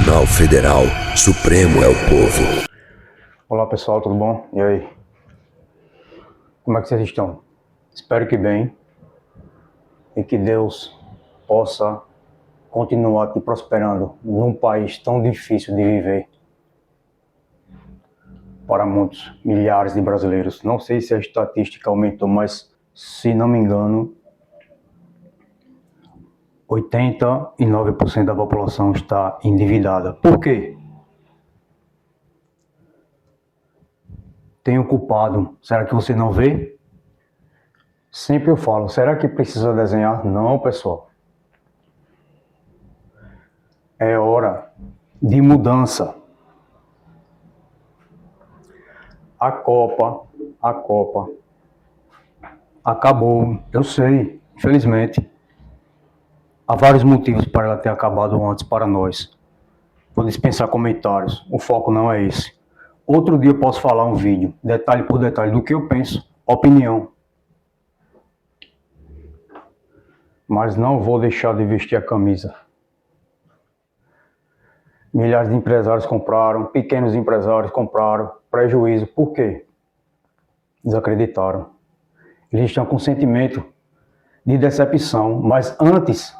Tribunal Federal, Supremo é o povo. Olá pessoal, tudo bom? E aí? Como é que vocês estão? Espero que bem e que Deus possa continuar te prosperando num país tão difícil de viver para muitos milhares de brasileiros. Não sei se a estatística aumentou, mas se não me engano, 89% da população está endividada. Por quê? Tem um culpado. Será que você não vê? Sempre eu falo, será que precisa desenhar? Não, pessoal. É hora de mudança. A Copa acabou, eu sei, infelizmente. Há vários motivos para ela ter acabado antes para nós. Vou dispensar comentários, o foco não é esse. Outro dia eu posso falar um vídeo, detalhe por detalhe, do que eu penso, opinião. Mas não vou deixar de vestir a camisa. Milhares de empresários compraram, pequenos empresários compraram, prejuízo. Por quê? Desacreditaram. Eles estão com sentimento de decepção, mas antes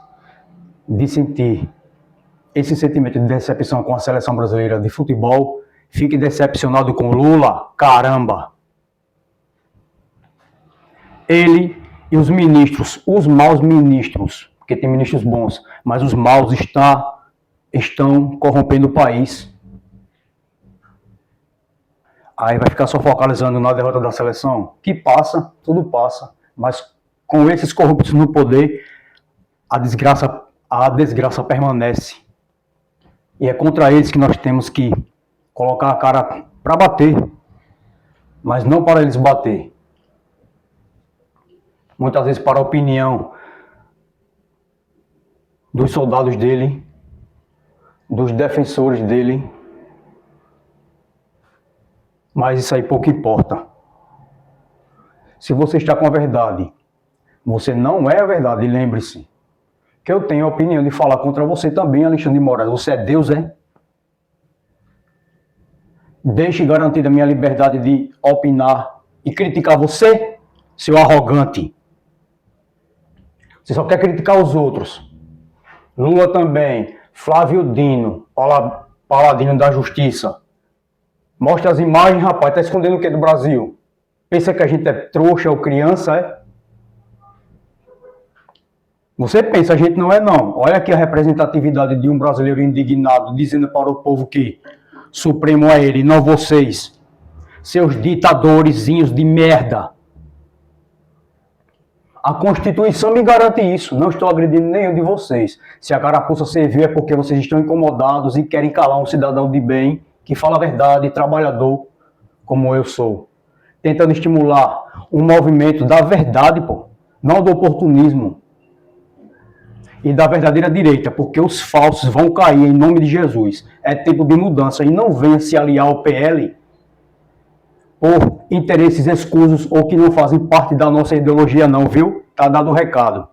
de sentir esse sentimento de decepção com a seleção brasileira de futebol, fique decepcionado com Lula, caramba! Ele e os ministros, os maus ministros, porque tem ministros bons, mas os maus estão corrompendo o país. Aí vai ficar só focalizando na derrota da seleção, que passa, tudo passa, mas com esses corruptos no poder, a desgraça permanece. E é contra eles que nós temos que colocar a cara para bater, mas não para eles bater. Muitas vezes para a opinião dos soldados dele, dos defensores dele, mas isso aí pouco importa. Se você está com a verdade, você não é a verdade, lembre-se que eu tenho a opinião de falar contra você também, Alexandre de Moraes. Você é Deus, é? Deixe garantida a minha liberdade de opinar e criticar você, seu arrogante. Você só quer criticar os outros. Lula também, Flávio Dino, paladino da justiça. Mostra as imagens, rapaz, tá escondendo o que do Brasil? Pensa que a gente é trouxa ou criança, é? Você pensa, a gente não é não. Olha aqui a representatividade de um brasileiro indignado, dizendo para o povo que Supremo é ele, não vocês. Seus ditadorzinhos de merda. A Constituição me garante isso. Não estou agredindo nenhum de vocês. Se a carapuça serviu é porque vocês estão incomodados e querem calar um cidadão de bem, que fala a verdade, trabalhador, como eu sou. Tentando estimular um movimento da verdade, pô. Não do oportunismo. E da verdadeira direita, porque os falsos vão cair em nome de Jesus. É tempo de mudança e não venha se aliar ao PL por interesses escusos ou que não fazem parte da nossa ideologia não, viu? Tá dado o recado.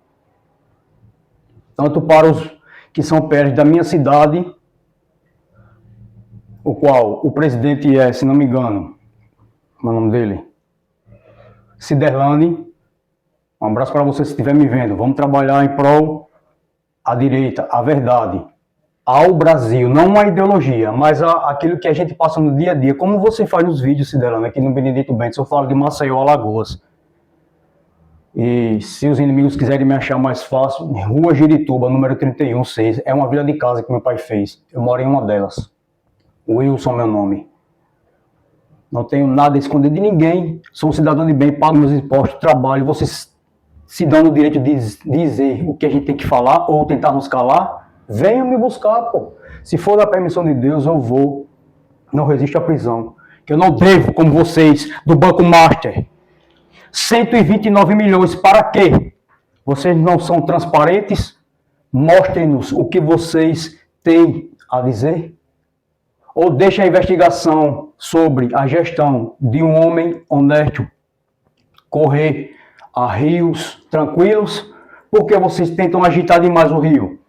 Tanto para os que são PLs da minha cidade, o qual o presidente é, se não me engano, como é o nome dele? Ciderlane. Um abraço para você se estiver me vendo. Vamos trabalhar em prol a direita, a verdade, ao Brasil, não a ideologia, mas aquilo que a gente passa no dia a dia, como você faz nos vídeos, Cidelano, aqui no Benedito Bentes, eu falo de Maceió, Alagoas. E se os inimigos quiserem me achar mais fácil, Rua Girituba, número 31/6, é uma vila de casa que meu pai fez, eu moro em uma delas. Wilson, meu nome. Não tenho nada a esconder de ninguém, sou um cidadão de bem, pago meus impostos, trabalho, vocês se dão o direito de dizer o que a gente tem que falar ou tentar nos calar, venham me buscar, pô. Se for da permissão de Deus, eu vou. Não resisto à prisão. Que eu não devo, como vocês, do Banco Master. 129 milhões, para quê? Vocês não são transparentes? Mostrem-nos o que vocês têm a dizer. Ou deixem a investigação sobre a gestão de um homem honesto correr a rios tranquilos, porque vocês tentam agitar demais o rio,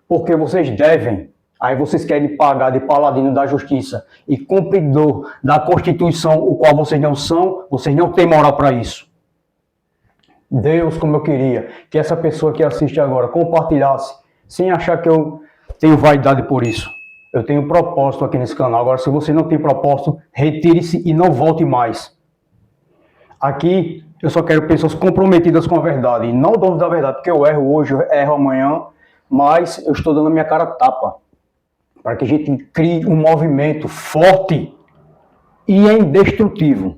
porque vocês devem Aí vocês querem pagar de paladino da justiça e cumpridor da Constituição, o qual vocês não são, vocês não têm moral para isso. Deus, como eu queria que essa pessoa que assiste agora compartilhasse, sem achar que eu tenho vaidade por isso. Eu tenho propósito aqui nesse canal. Agora, se você não tem propósito, retire-se e não volte mais. Aqui, eu só quero pessoas comprometidas com a verdade, e não donos da verdade, porque eu erro hoje, eu erro amanhã, mas eu estou dando a minha cara a tapa, para que a gente crie um movimento forte e indestrutível.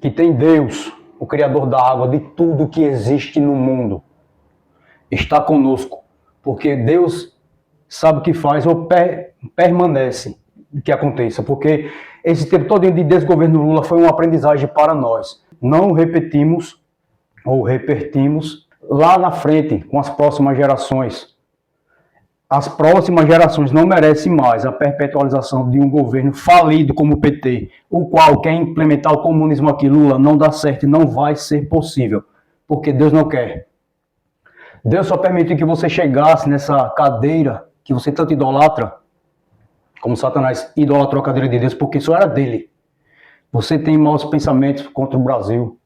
Que tem Deus, o Criador da água, de tudo que existe no mundo, está conosco, porque Deus sabe o que faz ou permanece que aconteça, porque esse tempo todo de desgoverno Lula foi uma aprendizagem para nós. Não repetimos ou repetimos lá na frente com as próximas gerações. As próximas gerações não merecem mais a perpetualização de um governo falido como o PT, o qual quer implementar o comunismo aqui. Lula, não dá certo e não vai ser possível, porque Deus não quer. Deus só permitiu que você chegasse nessa cadeira que você tanto idolatra, como Satanás idolatrou a cadeira de Deus, porque isso era dele. Você tem maus pensamentos contra o Brasil.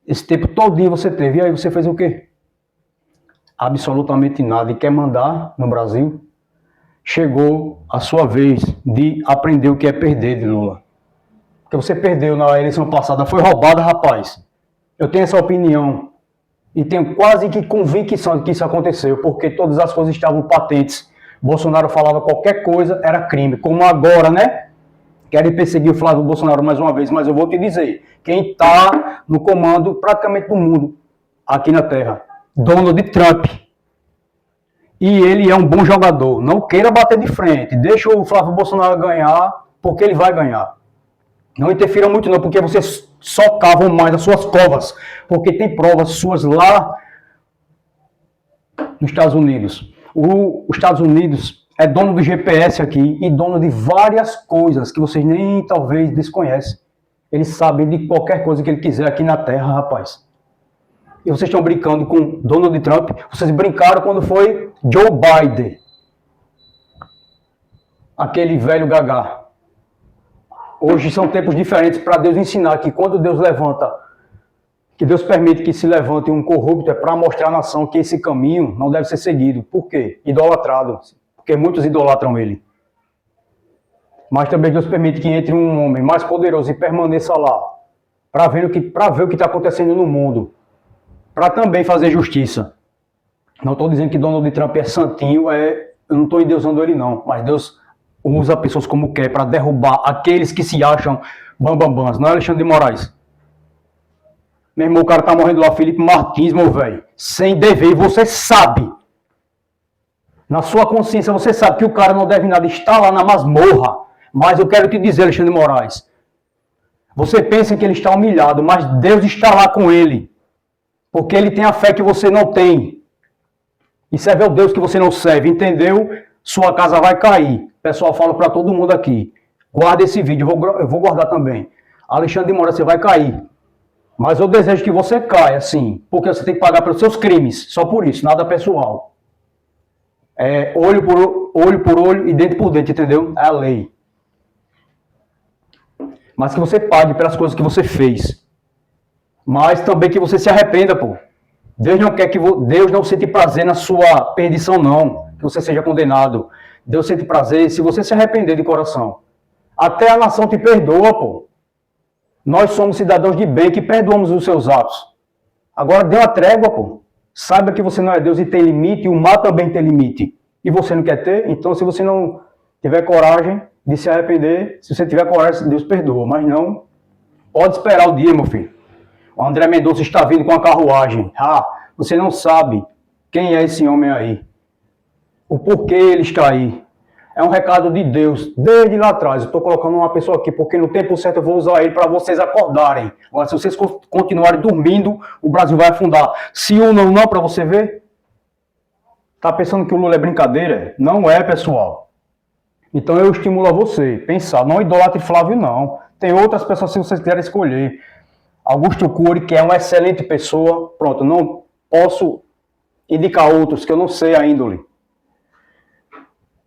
Esse tempo todinho você teve, e aí você fez o quê? Absolutamente nada, e quer mandar no Brasil. Chegou a sua vez de aprender o que é perder de Lula. Porque você perdeu na eleição passada, foi roubada, rapaz. Eu tenho essa opinião, e tenho quase que convicção de que isso aconteceu, porque todas as coisas estavam patentes. Bolsonaro falava qualquer coisa, era crime, como agora, né? Querem perseguir o Flávio Bolsonaro mais uma vez, mas eu vou te dizer, quem está no comando praticamente do mundo, aqui na Terra, Donald Trump. E ele é um bom jogador, não queira bater de frente, deixa o Flávio Bolsonaro ganhar, porque ele vai ganhar. Não interfira muito não, porque vocês só cavam mais as suas covas, porque tem provas suas lá nos Estados Unidos. Os Estados Unidos é dono do GPS aqui e dono de várias coisas que vocês nem talvez desconhecem. Eles sabem de qualquer coisa que ele quiser aqui na Terra, rapaz. E vocês estão brincando com Donald Trump. Vocês brincaram quando foi Joe Biden. Aquele velho gagá. Hoje são tempos diferentes para Deus ensinar que quando Deus levanta, que Deus permite que se levante um corrupto, é para mostrar à nação que esse caminho não deve ser seguido. Por quê? Idolatrado. Porque muitos idolatram ele. Mas também Deus permite que entre um homem mais poderoso e permaneça lá, para ver o que está acontecendo no mundo, para também fazer justiça. Não estou dizendo que Donald Trump é santinho, eu não estou endeusando ele não, mas Deus usa pessoas como quer para derrubar aqueles que se acham bambambãs. Não é Alexandre de Moraes? Meu irmão, o cara tá morrendo lá, Felipe Martins, meu velho, sem dever, e você sabe. Na sua consciência você sabe que o cara não deve nada, está lá na masmorra. Mas eu quero te dizer, Alexandre de Moraes, você pensa que ele está humilhado, mas Deus está lá com ele. Porque ele tem a fé que você não tem. E serve ao Deus que você não serve, entendeu? Sua casa vai cair. O pessoal fala para todo mundo aqui. Guarda esse vídeo, eu vou guardar também. Alexandre de Moraes, você vai cair. Mas eu desejo que você caia, sim. Porque você tem que pagar pelos seus crimes. Só por isso, nada pessoal. É olho por olho e dente por dente, entendeu? É a lei. Mas que você pague pelas coisas que você fez. Mas também que você se arrependa, pô. Deus não quer que Deus não sente prazer na sua perdição, não. Que você seja condenado. Deus sente prazer se você se arrepender de coração. Até a nação te perdoa, pô. Nós somos cidadãos de bem que perdoamos os seus atos. Agora dê uma trégua, pô. Saiba que você não é Deus e tem limite, e o mar também tem limite. E você não quer ter? Então, se você não tiver coragem de se arrepender, se você tiver coragem, Deus perdoa. Mas não, pode esperar o dia, meu filho. O André Mendonça está vindo com a carruagem. Ah, você não sabe quem é esse homem aí. O porquê ele está aí. É um recado de Deus, desde lá atrás. Eu estou colocando uma pessoa aqui, porque no tempo certo eu vou usar ele para vocês acordarem. Agora, se vocês continuarem dormindo, o Brasil vai afundar. Se unam não para você ver. Tá pensando que o Lula é brincadeira? Não é, pessoal. Então eu estimulo a você pensar. Não idolatre Flávio, não. Tem outras pessoas se vocês quiserem escolher. Augusto Cury, que é uma excelente pessoa. Pronto, não posso indicar outros que eu não sei a índole.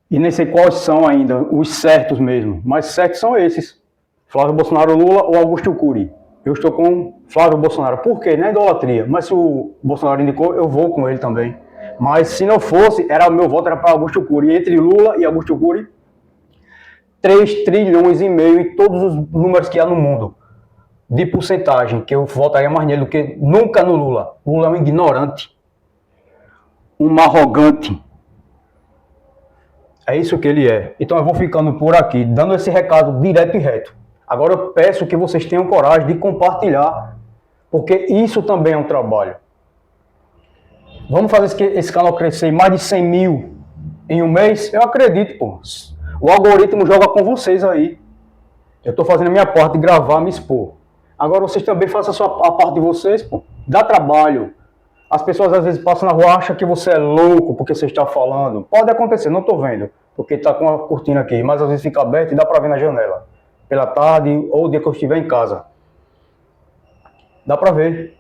E nem sei quais são ainda, os certos mesmo. Mas certos são esses. Flávio Bolsonaro, Lula ou Augusto Cury. Eu estou com Flávio Bolsonaro. Por quê? Não é idolatria. Mas se o Bolsonaro indicou, eu vou com ele também. Mas se não fosse, o meu voto era para Augusto Cury. Entre Lula e Augusto Cury, 3 trilhões e meio em todos os números que há no mundo. De porcentagem, que eu votaria mais nele do que nunca no Lula. Lula é um ignorante. Um arrogante. É isso que ele é. Então eu vou ficando por aqui, dando esse recado direto e reto. Agora eu peço que vocês tenham coragem de compartilhar, porque isso também é um trabalho. Vamos fazer esse canal crescer mais de 100 mil em um mês? Eu acredito, pô. O algoritmo joga com vocês aí. Eu estou fazendo a minha parte de gravar, me expor. Agora vocês também façam a parte de vocês, pô. Dá trabalho. As pessoas às vezes passam na rua e acham que você é louco porque você está falando. Pode acontecer, não estou vendo, porque está com a cortina aqui, mas às vezes fica aberto e dá para ver na janela. Pela tarde ou o dia que eu estiver em casa. Dá para ver.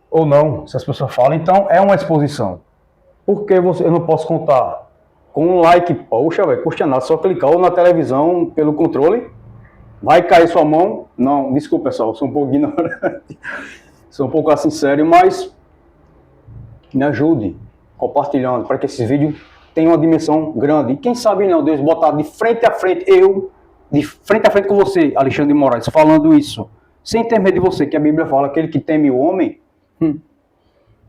Ou não, se as pessoas falam. Então é uma exposição. Por que eu não posso contar com um like? Poxa, velho, custa nada, só clicar ou na televisão pelo controle. Vai cair sua mão? Não, desculpa pessoal, sou um pouco ignorante. Sou um pouco assim sério, mas me ajude compartilhando para que esse vídeo tenha uma dimensão grande. E quem sabe não, Deus botar de frente a frente, de frente a frente com você, Alexandre de Moraes, falando isso, sem ter medo de você, que a Bíblia fala, aquele que teme o homem,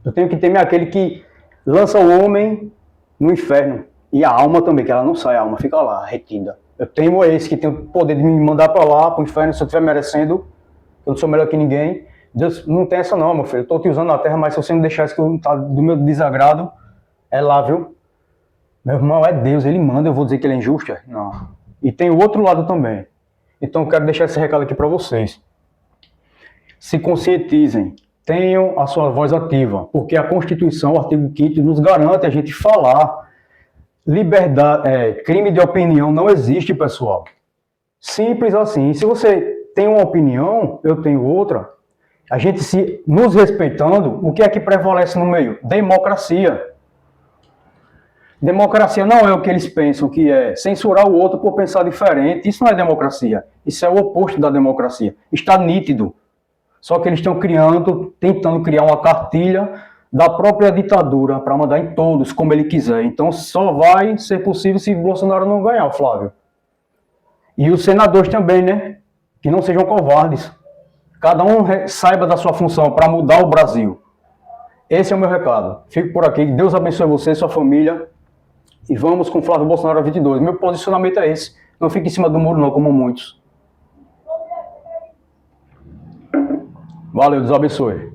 eu tenho que temer aquele que lança o homem no inferno. E a alma também, que ela não sai, a alma fica lá, retida. Eu temo esse que tem o poder de me mandar para lá, para o inferno, se eu estiver merecendo, eu não sou melhor que ninguém. Deus não tem essa não, meu filho. Eu estou te usando na terra, mas se você não deixar isso que eu tá do meu desagrado, é lá, viu? Meu irmão, é Deus, ele manda, eu vou dizer que ele é injusto? Não. E tem o outro lado também. Então eu quero deixar esse recado aqui para vocês. Se conscientizem, tenham a sua voz ativa, porque a Constituição, o artigo 5º, nos garante a gente falar. Liberdade, crime de opinião não existe, pessoal. Simples assim. Se você tem uma opinião, eu tenho outra, a gente nos respeitando, o que é que prevalece no meio? Democracia. Democracia não é o que eles pensam que é censurar o outro por pensar diferente. Isso não é democracia. Isso é o oposto da democracia. Está nítido. Só que eles estão tentando criar uma cartilha da própria ditadura para mandar em todos como ele quiser. Então só vai ser possível se Bolsonaro não ganhar, Flávio. E os senadores também, né? Que não sejam covardes. Cada um saiba da sua função para mudar o Brasil. Esse é o meu recado. Fico por aqui. Deus abençoe você e sua família. E vamos com Flávio Bolsonaro 22. Meu posicionamento é esse. Não fique em cima do muro não, como muitos. Valeu, Deus abençoe.